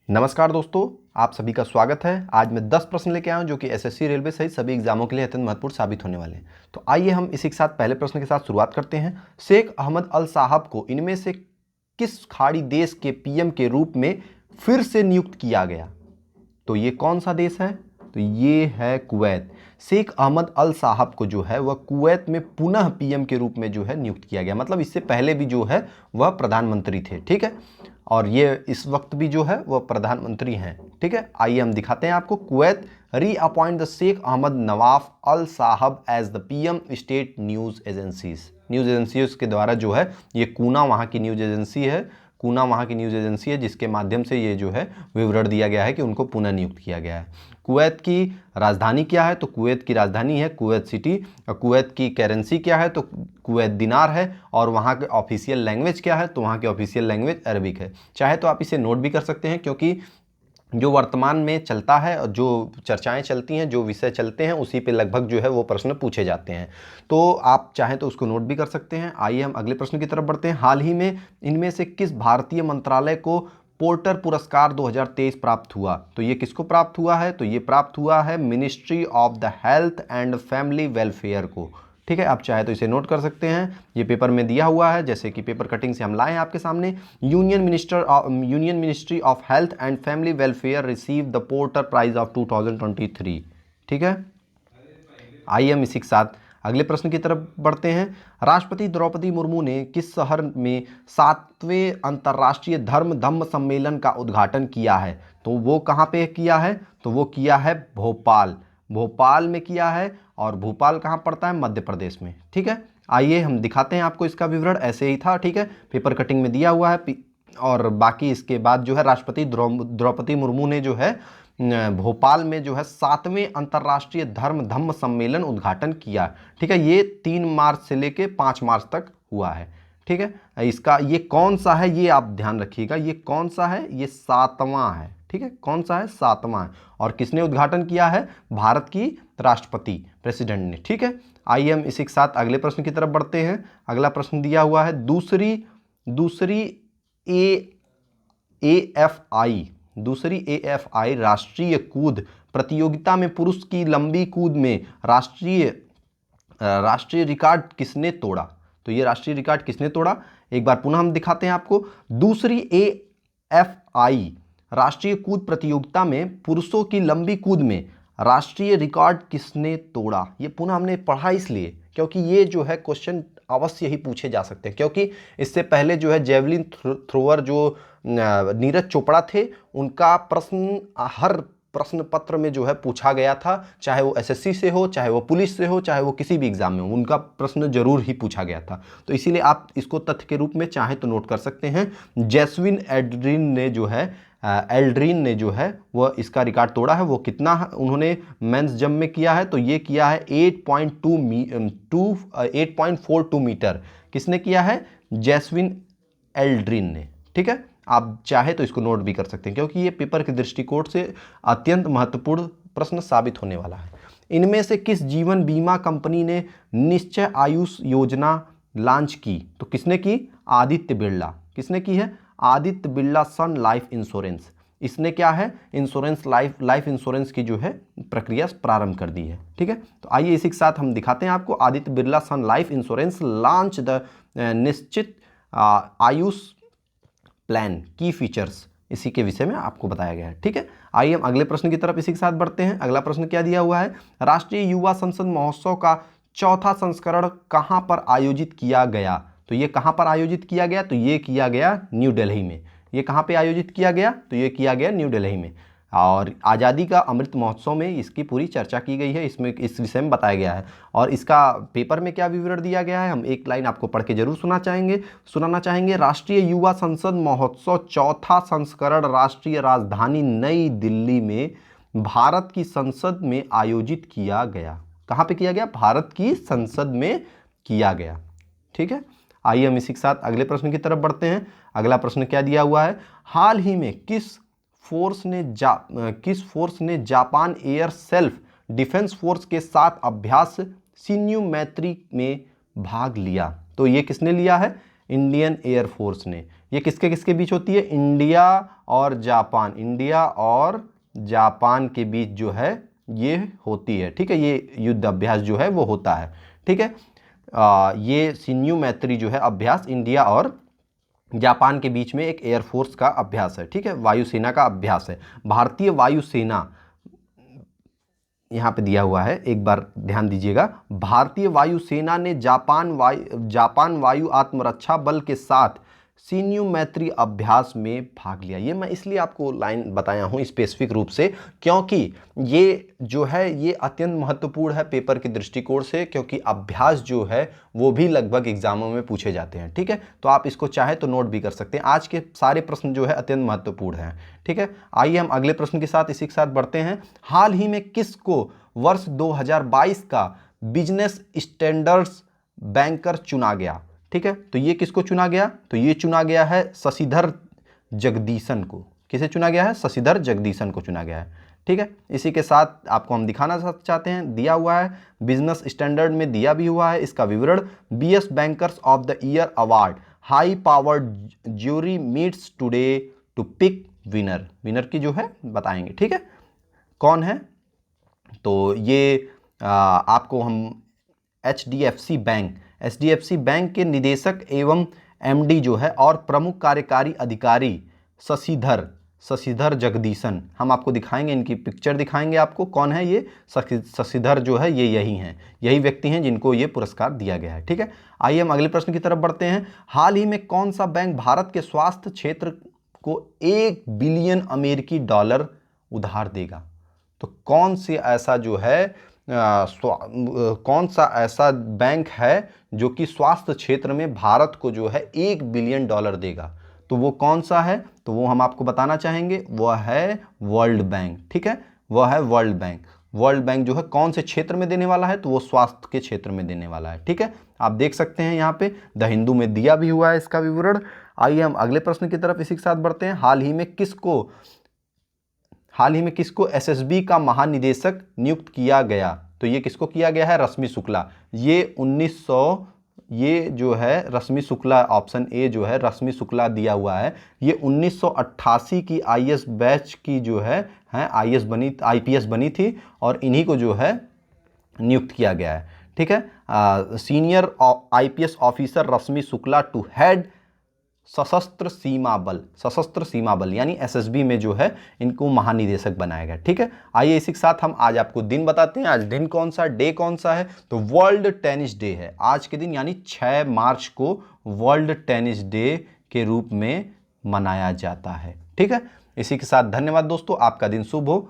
नमस्कार दोस्तों, आप सभी का स्वागत है। आज मैं 10 प्रश्न लेके आया हूं जो कि एसएससी, रेलवे सहित सभी एग्जामों के लिए अत्यंत महत्वपूर्ण साबित होने वाले हैं। तो आइए हम इसी के साथ पहले प्रश्न के साथ शुरुआत करते हैं। शेख अहमद अल साहब को इनमें से किस खाड़ी देश के पीएम के रूप में फिर से नियुक्त किया गया? तो ये कौन सा देश है? तो ये है कुवैत। शेख अहमद अल साहब को जो है वह कुवैत में पुनः पीएम के रूप में जो है नियुक्त किया गया। मतलब इससे पहले भी जो है वह प्रधानमंत्री थे, ठीक है, और ये इस वक्त भी जो है वह प्रधानमंत्री हैं, ठीक है। आइए हम दिखाते हैं आपको। Kuwait reappoint the sheikh Ahmad Nawaf al साहब as the PM state news agencies के द्वारा जो है ये कूना वहाँ की न्यूज़ एजेंसी है। कूना वहाँ की न्यूज़ एजेंसी है जिसके माध्यम से ये जो है विवरण दिया गया है कि उनको पुनः नियुक्त किया गया है। कुवैत की राजधानी क्या है? तो कुवैत की राजधानी है कुवैत सिटी। कुवैत की करेंसी क्या है? तो कुवैत दिनार है। और वहाँ के ऑफिशियल लैंग्वेज क्या है? तो वहाँ की ऑफिशियल लैंग्वेज अरबिक है। चाहे तो आप इसे नोट भी कर सकते हैं, क्योंकि जो वर्तमान में चलता है और जो चर्चाएं चलती हैं, जो विषय चलते हैं, उसी पे लगभग जो है वो प्रश्न पूछे जाते हैं। तो आप चाहें तो उसको नोट भी कर सकते हैं। आइए हम अगले प्रश्न की तरफ बढ़ते हैं। हाल ही में इनमें से किस भारतीय मंत्रालय को पोर्टर पुरस्कार 2023 प्राप्त हुआ? तो ये किसको प्राप्त हुआ है? तो ये प्राप्त हुआ है ministry of the health and family welfare को, ठीक है। आप चाहे तो इसे नोट कर सकते हैं, ये पेपर में दिया हुआ है, जैसे कि पेपर कटिंग से हम लाए हैं आपके सामने। Union ministry of health and family welfare receive the Porter Prize of 2023, ठीक है। आइए हम इसी के साथ अगले प्रश्न की तरफ बढ़ते हैं। राष्ट्रपति द्रौपदी मुर्मू ने किस शहर में 7वें अंतर्राष्ट्रीय धर्म धम्म सम्मेलन का उद्घाटन किया है? तो वो कहाँ पे किया है? तो वो किया है भोपाल। भोपाल में किया है। और भोपाल कहाँ पड़ता है? मध्य प्रदेश में, ठीक है। आइए हम दिखाते हैं आपको इसका विवरण। ऐसे ही था, ठीक है, पेपर कटिंग में दिया हुआ है। और बाकी इसके बाद जो है राष्ट्रपति द्रौपदी मुर्मू ने जो है भोपाल में जो है 7वें अंतर्राष्ट्रीय धर्म धम्म सम्मेलन उद्घाटन किया, ठीक है। ये 3 मार्च से लेके 5 मार्च तक हुआ है, ठीक है। इसका ये कौन सा है ये आप ध्यान रखिएगा। ये कौन सा है? ये 7वां है, ठीक है। कौन सा है? 7वां है। और किसने उद्घाटन किया है? भारत की राष्ट्रपति, प्रेसिडेंट ने, ठीक है। आइए हम इसी के साथ अगले प्रश्न की तरफ बढ़ते हैं। अगला प्रश्न दिया हुआ है दूसरी AFI राष्ट्रीय कूद प्रतियोगिता में पुरुष की लंबी कूद में राष्ट्रीय रिकॉर्ड किसने तोड़ा? तो ये राष्ट्रीय रिकॉर्ड किसने तोड़ा? एक बार पुनः हम दिखाते हैं आपको। दूसरी AFI राष्ट्रीय कूद प्रतियोगिता में पुरुषों की लंबी कूद में राष्ट्रीय रिकॉर्ड किसने तोड़ा? ये पुनः हमने पढ़ा इसलिए क्योंकि ये जो है क्वेश्चन अवश्य ही पूछे जा सकते हैं, क्योंकि इससे पहले जो है जेवलिन थ्रोअर जो नीरज चोपड़ा थे, उनका प्रश्न हर प्रश्न पत्र में जो है पूछा गया था, चाहे वो एसएससी से हो, चाहे वो पुलिस से हो, चाहे वो किसी भी एग्जाम में हो, उनका प्रश्न जरूर ही पूछा गया था। तो इसीलिए आप इसको तथ्य के रूप में चाहे तो नोट कर सकते हैं। जैस्विन एल्ड्रीन ने जो है वह इसका रिकॉर्ड तोड़ा है। वो कितना उन्होंने मेंस जंप में किया है? तो ये किया है 8.42 मीटर। किसने किया है? जैस्विन एल्ड्रीन ने, ठीक है। आप चाहे तो इसको नोट भी कर सकते हैं, क्योंकि ये पेपर के दृष्टिकोण से अत्यंत महत्वपूर्ण प्रश्न साबित होने वाला है। इनमें से किस जीवन बीमा कंपनी ने निश्चय आयुष योजना लॉन्च की? तो किसने की? आदित्य बिरला। किसने की है? आदित्य बिरला सन लाइफ इंश्योरेंस। इसने क्या है? इंश्योरेंस लाइफ इंश्योरेंस की जो है प्रक्रिया प्रारंभ कर दी है, ठीक है। तो आइए इसी के साथ हम दिखाते हैं आपको। आदित्य बिरला सन लाइफ इंश्योरेंस लॉन्च द निश्चित आयुष प्लान की फीचर्स, इसी के विषय में आपको बताया गया है, ठीक है। आइए हम अगले प्रश्न की तरफ इसी के साथ बढ़ते हैं। अगला प्रश्न क्या दिया हुआ है? राष्ट्रीय युवा संसद महोत्सव का 4था संस्करण कहां पर आयोजित किया गया? तो ये कहां पर आयोजित किया गया? तो ये किया गया न्यू दिल्ली में। ये कहां पे आयोजित किया गया? तो ये किया गया न्यू दिल्ली में। और आज़ादी का अमृत महोत्सव में इसकी पूरी चर्चा की गई है, इसमें इस विषय में बताया गया है। और इसका पेपर में क्या विवरण दिया गया है, हम एक लाइन आपको पढ़ के जरूर सुनाना चाहेंगे। राष्ट्रीय युवा संसद महोत्सव 4था संस्करण राष्ट्रीय राजधानी नई दिल्ली में भारत की संसद में आयोजित किया गया। कहाँ पे किया गया? भारत की संसद में किया गया, ठीक है। आइए हम इसी के साथ अगले प्रश्न की तरफ बढ़ते हैं। अगला प्रश्न क्या दिया हुआ है? हाल ही में किस फोर्स ने Japan air self defence force के साथ अभ्यास सिन्यू मैत्री में भाग लिया? तो ये किसने लिया है? इंडियन एयर फोर्स ने। ये किसके किसके बीच होती है? इंडिया और जापान, इंडिया और जापान के बीच जो है ये होती है। ठीक है, ये युद्ध अभ्यास जो है वो होता है। ठीक है, ये शिन्यू मैत्री जो है अभ्यास इंडिया और जापान के बीच में एक एयरफोर्स का अभ्यास है। ठीक है, वायुसेना का अभ्यास है। भारतीय वायुसेना यहाँ पे दिया हुआ है, एक बार ध्यान दीजिएगा। भारतीय वायुसेना ने जापान वायु आत्मरक्षा बल के साथ शिन्यू मैत्री अभ्यास में भाग लिया। ये मैं इसलिए आपको लाइन बताया हूँ स्पेसिफिक रूप से, क्योंकि ये जो है ये अत्यंत महत्वपूर्ण है पेपर के दृष्टिकोण से, क्योंकि अभ्यास जो है वो भी लगभग एग्जामों में पूछे जाते हैं। ठीक है, तो आप इसको चाहे तो नोट भी कर सकते हैं। आज के सारे प्रश्न जो है अत्यंत महत्वपूर्ण हैं। ठीक है, आइए हम अगले प्रश्न के साथ इसी के साथ बढ़ते हैं। हाल ही में किसको वर्ष 2022 का बिजनेस स्टैंडर्ड्स बैंकर चुना गया? ठीक है, तो ये किसको चुना गया? तो ये चुना गया है शशिधर जगदीशन को। किसे चुना गया है? शशिधर जगदीशन को चुना गया है। ठीक है, इसी के साथ आपको हम दिखाना चाहते हैं, दिया हुआ है बिजनेस स्टैंडर्ड में, दिया भी हुआ है इसका विवरण। BS bankers of the year award, high powered jury meets today to pick winner. Winner की जो है बताएंगे। ठीक है, कौन है? तो ये आपको हम एचडीएफसी बैंक के निदेशक एवं एमडी जो है और प्रमुख कार्यकारी अधिकारी शशिधर जगदीशन, हम आपको दिखाएंगे, इनकी पिक्चर दिखाएंगे आपको। कौन है ये? शशिधर जो है ये यही हैं, यही व्यक्ति हैं जिनको ये पुरस्कार दिया गया है। ठीक है, आइए हम अगले प्रश्न की तरफ बढ़ते हैं। हाल ही में कौन सा बैंक भारत के स्वास्थ्य क्षेत्र को 1 बिलियन अमेरिकी डॉलर उधार देगा? तो कौन सी ऐसा जो है कौन सा ऐसा बैंक है जो कि स्वास्थ्य क्षेत्र में भारत को जो है 1 बिलियन डॉलर देगा? तो वो कौन सा है? तो वो हम आपको बताना चाहेंगे, वह है वर्ल्ड बैंक। ठीक है, वह है वर्ल्ड बैंक। वर्ल्ड बैंक जो है कौन से क्षेत्र में देने वाला है? तो वो स्वास्थ्य के क्षेत्र में देने वाला है। ठीक है, आप देख सकते हैं यहाँ पे द हिंदू में दिया भी हुआ है इसका विवरण। आइए हम अगले प्रश्न की तरफ इसी के साथ बढ़ते हैं। हाल ही में किसको एसएसबी का महानिदेशक नियुक्त किया गया? तो ये किसको किया गया है? रश्मि शुक्ला। ये जो है रश्मि शुक्ला, ऑप्शन ए जो है रश्मि शुक्ला दिया हुआ है। ये 1988 की आईएएस बैच की जो है आईपीएस बनी थी और इन्हीं को जो है नियुक्त किया गया है। ठीक है, senior IPS officer Rashmi Shukla to head सशस्त्र सीमा बल यानी एसएसबी में जो है इनको महानिदेशक बनाया गया। ठीक है, आइए इसी के साथ हम आज आपको दिन बताते हैं। आज दिन कौन सा, डे कौन सा है? तो वर्ल्ड टेनिस डे है आज के दिन, यानी 6 मार्च को वर्ल्ड टेनिस डे के रूप में मनाया जाता है। ठीक है, इसी के साथ धन्यवाद दोस्तों, आपका दिन शुभ हो।